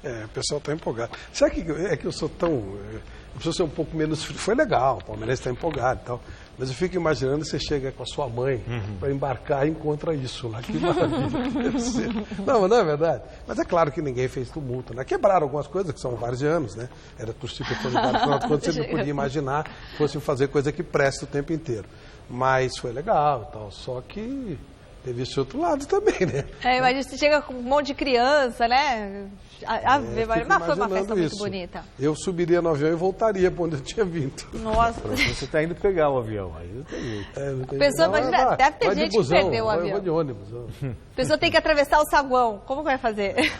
O pessoal está empolgado. Será que é que eu sou tão... Eu preciso ser um pouco menos... Foi legal, o Palmeirense está empolgado e tal. Mas eu fico imaginando você chega com a sua mãe para embarcar e encontra isso lá. Que maravilha que deve ser. Não é verdade? Mas é claro que ninguém fez tumulto, né? Quebraram algumas coisas que são vários anos, né? Era torcida por quando você não podia imaginar que fosse fazer coisa que presta o tempo inteiro. Mas foi legal e tal. Só que teve esse outro lado também, né? Imagina, você chega com um monte de criança, né? Mas foi uma festa muito bonita. Eu subiria no avião e voltaria para onde eu tinha vindo. Nossa. Você está indo pegar o avião, aí não tem jeito. Pessoa, imagina, deve ter gente que perdeu o avião. Eu vou de ônibus. A pessoa tem que atravessar o saguão. Como vai fazer?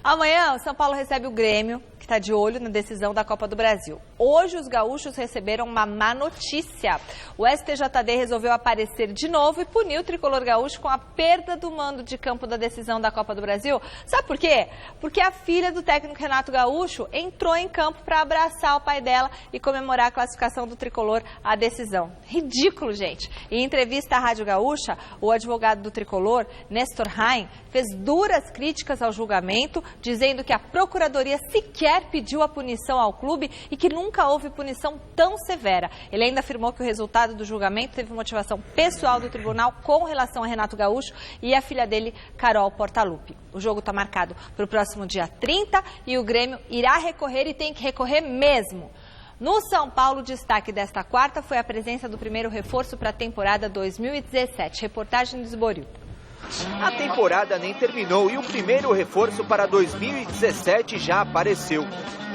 Amanhã, o São Paulo recebe o Grêmio, que está de olho na decisão da Copa do Brasil. Hoje, os gaúchos receberam uma má notícia. O STJD resolveu aparecer de novo e punir o tricolor gaúcho com a perda do mando de campo da decisão da Copa do Brasil. Sabe por quê? Porque a filha do técnico Renato Gaúcho entrou em campo para abraçar o pai dela e comemorar a classificação do tricolor à decisão. Ridículo, gente. Em entrevista à Rádio Gaúcha, o advogado do tricolor, Nestor Rain, fez duras críticas ao julgamento, dizendo que a Procuradoria sequer pediu a punição ao clube e que nunca houve punição tão severa. Ele ainda afirmou que o resultado do julgamento teve motivação pessoal do tribunal com relação a Renato Gaúcho e a filha dele, Carol Portaluppi. O jogo está marcado para o próximo dia 30 e o Grêmio irá recorrer e tem que recorrer mesmo. No São Paulo, o destaque desta quarta foi a presença do primeiro reforço para a temporada 2017. Reportagem do Esboril. A temporada nem terminou e o primeiro reforço para 2017 já apareceu.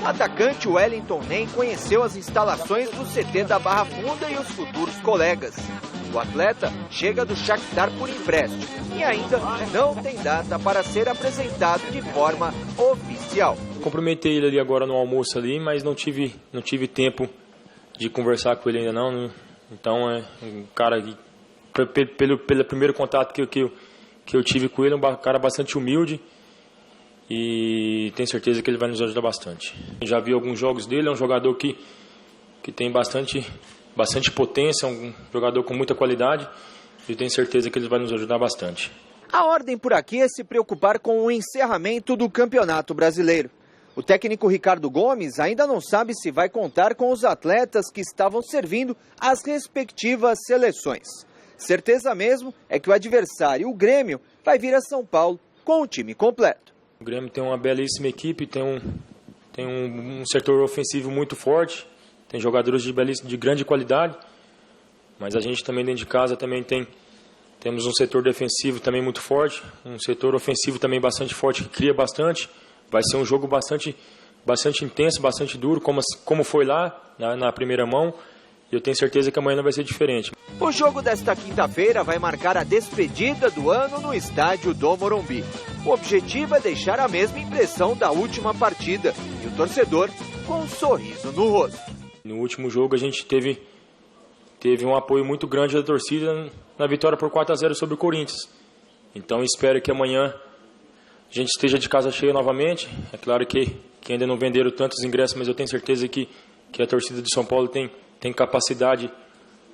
O atacante Wellington Nem conheceu as instalações do CT da Barra Funda e os futuros colegas. O atleta chega do Shakhtar por empréstimo e ainda não tem data para ser apresentado de forma oficial. Cumprimentei ele ali agora no almoço ali, mas não tive tempo de conversar com ele ainda não. Então é um cara que, pelo primeiro contato que eu tive com ele, um cara bastante humilde e tenho certeza que ele vai nos ajudar bastante. Já vi alguns jogos dele, é um jogador que tem bastante potência, um jogador com muita qualidade e tenho certeza que ele vai nos ajudar bastante. A ordem por aqui é se preocupar com o encerramento do Campeonato Brasileiro. O técnico Ricardo Gomes ainda não sabe se vai contar com os atletas que estavam servindo as respectivas seleções. Certeza mesmo é que o adversário, o Grêmio, vai vir a São Paulo com o time completo. O Grêmio tem uma belíssima equipe, tem um setor ofensivo muito forte, tem jogadores de grande qualidade, mas a gente também dentro de casa temos um setor defensivo também muito forte, um setor ofensivo também bastante forte, que cria bastante. Vai ser um jogo bastante intenso, bastante duro, como foi lá na primeira mão. E eu tenho certeza que amanhã não vai ser diferente. O jogo desta quinta-feira vai marcar a despedida do ano no estádio do Morumbi. O objetivo é deixar a mesma impressão da última partida e o torcedor com um sorriso no rosto. No último jogo a gente teve um apoio muito grande da torcida na vitória por 4-0 sobre o Corinthians. Então espero que amanhã a gente esteja de casa cheia novamente. É claro que ainda não venderam tantos ingressos, mas eu tenho certeza que a torcida de São Paulo tem capacidade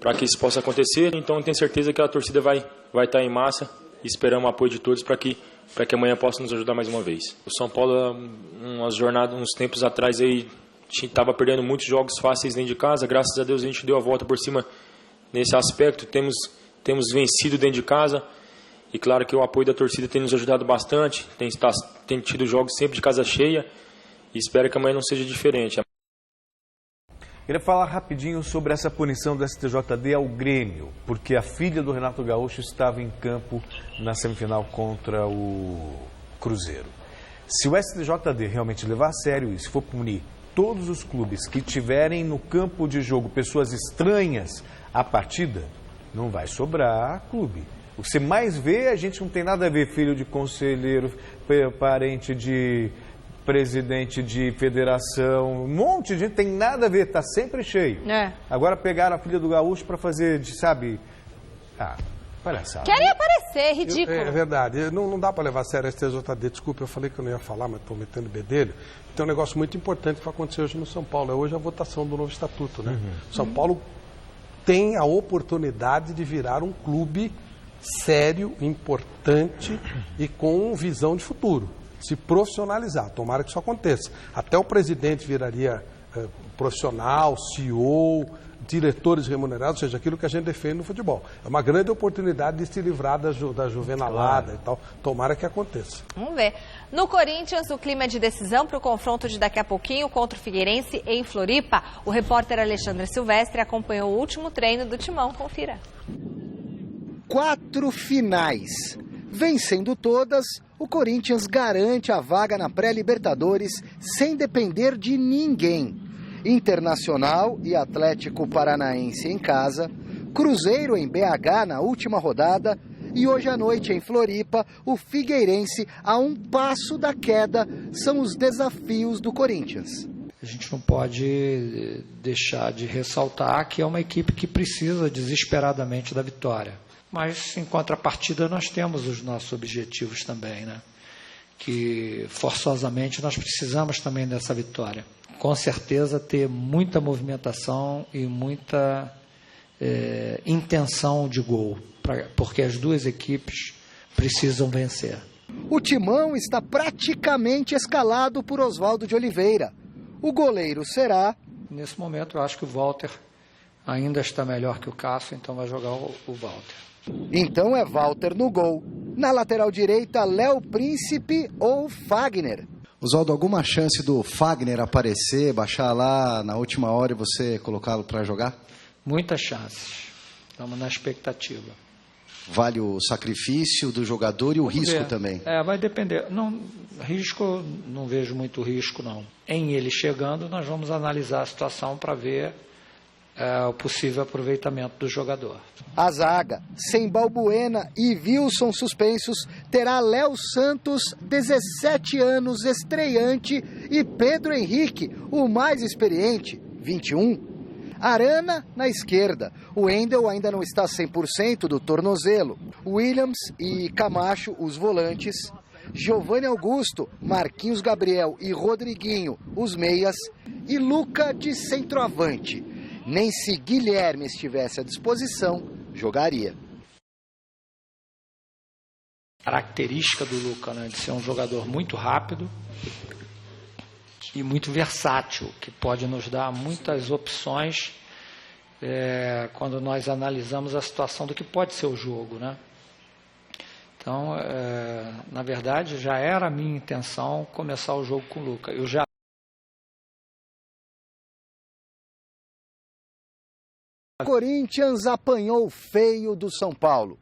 para que isso possa acontecer. Então eu tenho certeza que a torcida vai estar em massa e esperamos o apoio de todos para que amanhã possa nos ajudar mais uma vez. O São Paulo, uns tempos atrás, estava perdendo muitos jogos fáceis dentro de casa. Graças a Deus a gente deu a volta por cima nesse aspecto. Temos vencido dentro de casa. E claro que o apoio da torcida tem nos ajudado bastante. Tem tido jogos sempre de casa cheia. E espero que amanhã não seja diferente. Queria falar rapidinho sobre essa punição do STJD ao Grêmio, porque a filha do Renato Gaúcho estava em campo na semifinal contra o Cruzeiro. Se o STJD realmente levar a sério isso, for punir todos os clubes que tiverem no campo de jogo pessoas estranhas à partida, não vai sobrar clube. O que você mais vê, a gente não tem nada a ver, filho de conselheiro, parente de presidente de federação, um monte de gente, tem nada a ver, tá sempre cheio. Agora pegaram a filha do Gaúcho para fazer, palhaçada. Querem aparecer, ridículo. É verdade, não dá para levar a sério a STJD, desculpa, eu falei que eu não ia falar, mas estou metendo bedelho. Tem um negócio muito importante que vai acontecer hoje no São Paulo, é hoje a votação do novo estatuto, né? São Paulo tem a oportunidade de virar um clube sério, importante e com visão de futuro. Se profissionalizar, tomara que isso aconteça. Até o presidente viraria profissional, CEO, diretores remunerados, ou seja, aquilo que a gente defende no futebol. É uma grande oportunidade de se livrar da juvenalada e tal. Tomara que aconteça. Vamos ver. No Corinthians, o clima é de decisão para o confronto de daqui a pouquinho contra o Figueirense em Floripa. O repórter Alexandre Silvestre acompanhou o último treino do Timão. Confira. 4 finais. Vencendo todas, o Corinthians garante a vaga na pré-Libertadores sem depender de ninguém. Internacional e Atlético Paranaense em casa, Cruzeiro em BH na última rodada e hoje à noite em Floripa, o Figueirense a um passo da queda são os desafios do Corinthians. A gente não pode deixar de ressaltar que é uma equipe que precisa desesperadamente da vitória. Mas, em contrapartida, nós temos os nossos objetivos também, né? Que forçosamente nós precisamos também dessa vitória. Com certeza ter muita movimentação e muita intenção de gol, porque as duas equipes precisam vencer. O Timão está praticamente escalado por Oswaldo de Oliveira. O goleiro será... Nesse momento eu acho que o Walter ainda está melhor que o Cássio, então vai jogar o Walter. Então é Walter no gol. Na lateral direita, Léo Príncipe ou Fagner. Oswaldo, alguma chance do Fagner aparecer, baixar lá na última hora e você colocá-lo para jogar? Muitas chances. Estamos na expectativa. Vale o sacrifício do jogador e o risco também? Vai depender. Não, risco, não vejo muito risco, não. Em ele chegando, nós vamos analisar a situação para ver o possível aproveitamento do jogador. A zaga, sem Balbuena e Wilson suspensos, terá Léo Santos, 17 anos, estreante, e Pedro Henrique, o mais experiente, 21. Arana na esquerda. O Wendel ainda não está 100% do tornozelo. Williams e Camacho, os volantes. Giovanni Augusto, Marquinhos Gabriel e Rodriguinho, os meias. E Luca de centroavante. Nem se Guilherme estivesse à disposição, jogaria. Característica do Luca, né, de ser um jogador muito rápido e muito versátil, que pode nos dar muitas opções quando nós analisamos a situação do que pode ser o jogo, né? Então, na verdade, já era a minha intenção começar o jogo com o Luca. Eu já Corinthians apanhou feio do São Paulo.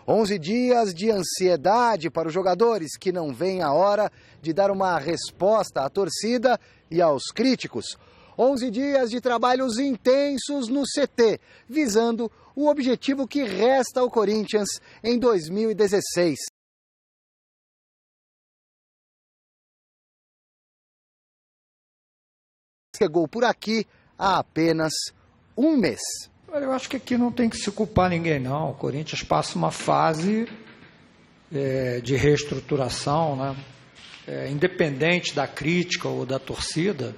11 dias de ansiedade para os jogadores que não veem a hora de dar uma resposta à torcida e aos críticos. 11 dias de trabalhos intensos no CT, visando o objetivo que resta ao Corinthians em 2016. Chegou por aqui há apenas um mês. Eu acho que aqui não tem que se culpar ninguém, não. O Corinthians passa uma fase de reestruturação, né? Independente da crítica ou da torcida,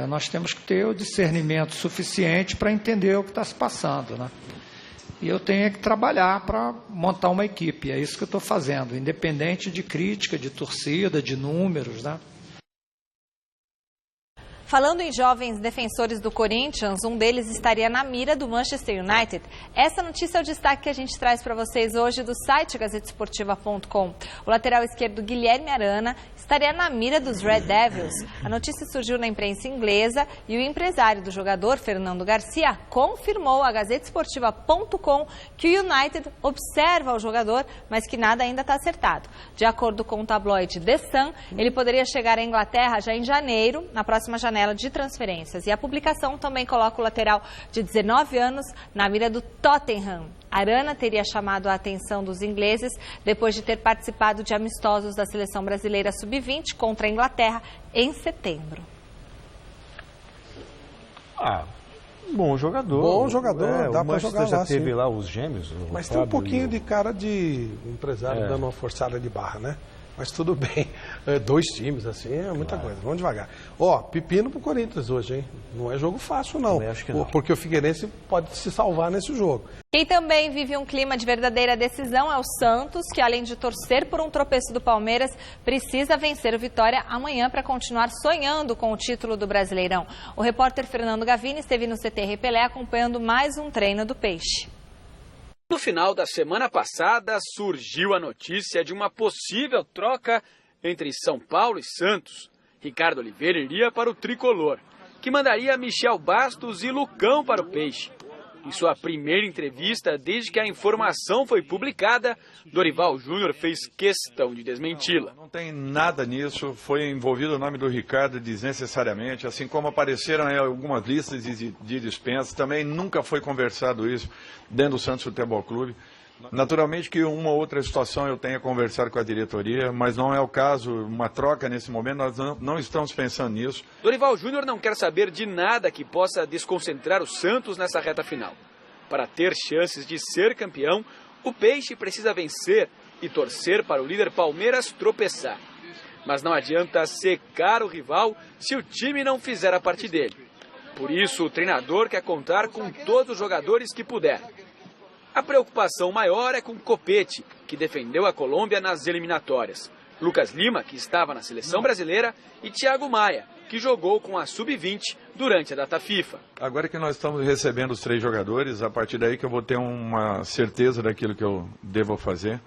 nós temos que ter o discernimento suficiente para entender o que está se passando, né? E eu tenho que trabalhar para montar uma equipe, é isso que eu estou fazendo, independente de crítica, de torcida, de números, né? Falando em jovens defensores do Corinthians, um deles estaria na mira do Manchester United. Essa notícia é o destaque que a gente traz para vocês hoje do site gazetesportiva.com. O lateral esquerdo Guilherme Arana estaria na mira dos Red Devils. A notícia surgiu na imprensa inglesa e o empresário do jogador, Fernando Garcia, confirmou a gazetesportiva.com que o United observa o jogador, mas que nada ainda está acertado. De acordo com o tabloide The Sun, ele poderia chegar à Inglaterra já em janeiro, na próxima janela de transferências. E a publicação também coloca o lateral de 19 anos na mira do Tottenham. Arana teria chamado a atenção dos ingleses depois de ter participado de amistosos da seleção brasileira sub-20 contra a Inglaterra em setembro. Bom jogador. Bom jogador, dá para jogar lá. Já teve lá os gêmeos. Mas tem um pouquinho de cara de empresário dando uma forçada de barra, né? Mas tudo bem. 2 times, assim, é muita coisa. Vamos devagar. Pepino pro Corinthians hoje, hein? Não é jogo fácil, não. Acho que não. Porque o Figueirense pode se salvar nesse jogo. Quem também vive um clima de verdadeira decisão é o Santos, que além de torcer por um tropeço do Palmeiras, precisa vencer o Vitória amanhã para continuar sonhando com o título do Brasileirão. O repórter Fernando Gavini esteve no CT Repelé acompanhando mais um treino do Peixe. No final da semana passada, surgiu a notícia de uma possível troca entre São Paulo e Santos. Ricardo Oliveira iria para o tricolor, que mandaria Michel Bastos e Lucão para o Peixe. Em sua primeira entrevista, desde que a informação foi publicada, Dorival Júnior fez questão de desmenti-la. Não tem nada nisso, foi envolvido o nome do Ricardo desnecessariamente, assim como apareceram em algumas listas de dispensa, também nunca foi conversado isso dentro do Santos Futebol Clube. Naturalmente que uma outra situação eu tenha conversado com a diretoria, mas não é o caso, uma troca nesse momento, nós não estamos pensando nisso. Dorival Júnior não quer saber de nada que possa desconcentrar o Santos nessa reta final. Para ter chances de ser campeão, o Peixe precisa vencer e torcer para o líder Palmeiras tropeçar. Mas não adianta secar o rival se o time não fizer a parte dele. Por isso, o treinador quer contar com todos os jogadores que puder. A preocupação maior é com Copete, que defendeu a Colômbia nas eliminatórias. Lucas Lima, que estava na seleção brasileira, e Thiago Maia, que jogou com a Sub-20 durante a data FIFA. Agora que nós estamos recebendo os 3 jogadores, a partir daí que eu vou ter uma certeza daquilo que eu devo fazer.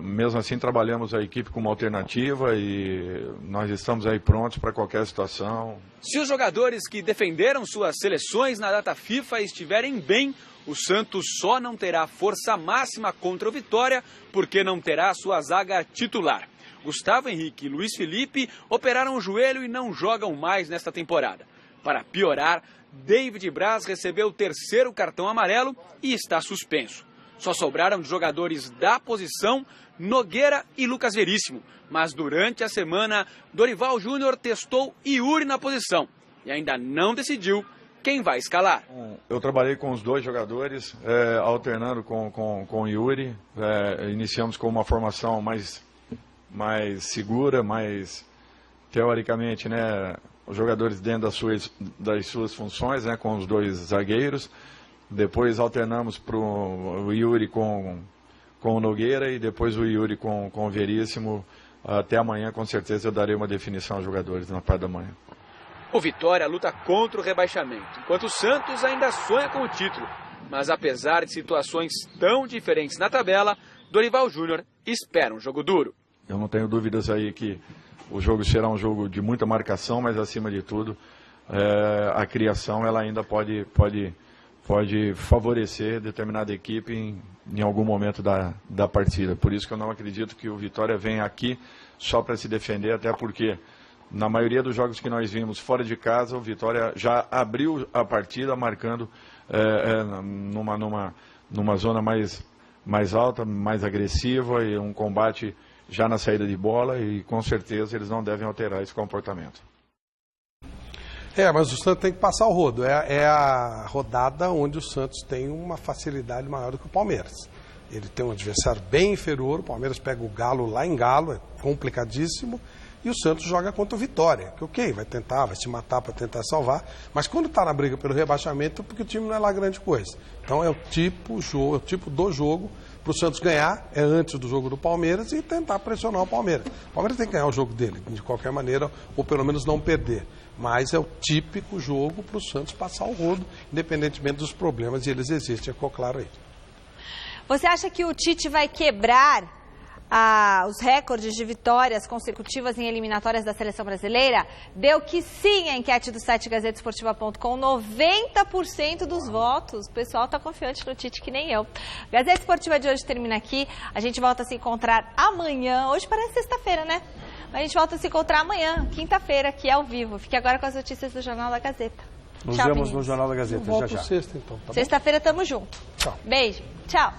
Mesmo assim, trabalhamos a equipe como alternativa e nós estamos aí prontos para qualquer situação. Se os jogadores que defenderam suas seleções na data FIFA estiverem bem, o Santos só não terá força máxima contra o Vitória porque não terá sua zaga titular. Gustavo Henrique e Luiz Felipe operaram o joelho e não jogam mais nesta temporada. Para piorar, David Braz recebeu o 3º cartão amarelo e está suspenso. Só sobraram de jogadores da posição Nogueira e Lucas Veríssimo. Mas durante a semana, Dorival Júnior testou Yuri na posição e ainda não decidiu quem vai escalar. Eu trabalhei com os 2 jogadores, alternando com o Yuri. Iniciamos com uma formação mais segura, mais teoricamente, né, os jogadores dentro das suas funções, né, com os 2 zagueiros. Depois alternamos para o Yuri com o Nogueira e depois o Yuri com o Veríssimo. Até amanhã, com certeza, eu darei uma definição aos jogadores na parte da manhã. O Vitória luta contra o rebaixamento, enquanto o Santos ainda sonha com o título. Mas apesar de situações tão diferentes na tabela, Dorival Júnior espera um jogo duro. Eu não tenho dúvidas aí que o jogo será um jogo de muita marcação, mas acima de tudo, a criação ela ainda pode favorecer determinada equipe em algum momento da partida. Por isso que eu não acredito que o Vitória venha aqui só para se defender, até porque na maioria dos jogos que nós vimos fora de casa, o Vitória já abriu a partida marcando numa zona mais alta, mais agressiva e um combate já na saída de bola e com certeza eles não devem alterar esse comportamento. Mas o Santos tem que passar o rodo. É a rodada onde o Santos tem uma facilidade maior do que o Palmeiras. Ele tem um adversário bem inferior, o Palmeiras pega o Galo lá em Galo, é complicadíssimo, e o Santos joga contra o Vitória, que vai tentar, vai se matar para tentar salvar, mas quando está na briga pelo rebaixamento, porque o time não é lá grande coisa. Então é o tipo do jogo para o Santos ganhar, é antes do jogo do Palmeiras e tentar pressionar o Palmeiras. O Palmeiras tem que ganhar o jogo dele, de qualquer maneira, ou pelo menos não perder. Mas é o típico jogo para o Santos passar o rodo, independentemente dos problemas, e eles existem, ficou claro aí. Você acha que o Tite vai quebrar os recordes de vitórias consecutivas em eliminatórias da seleção brasileira? Deu que sim a enquete do site GazettaEsportiva.com, 90% dos votos. O pessoal está confiante no Tite, que nem eu. Gazeta Esportiva de hoje termina aqui. A gente volta a se encontrar amanhã. Hoje parece sexta-feira, né? Mas a gente volta a se encontrar amanhã, quinta-feira, aqui ao vivo. Fique agora com as notícias do Jornal da Gazeta. Nos vemos no Jornal da Gazeta, já. Sexta, então, tá bom? Sexta-feira, tamo junto. Tchau. Beijo. Tchau.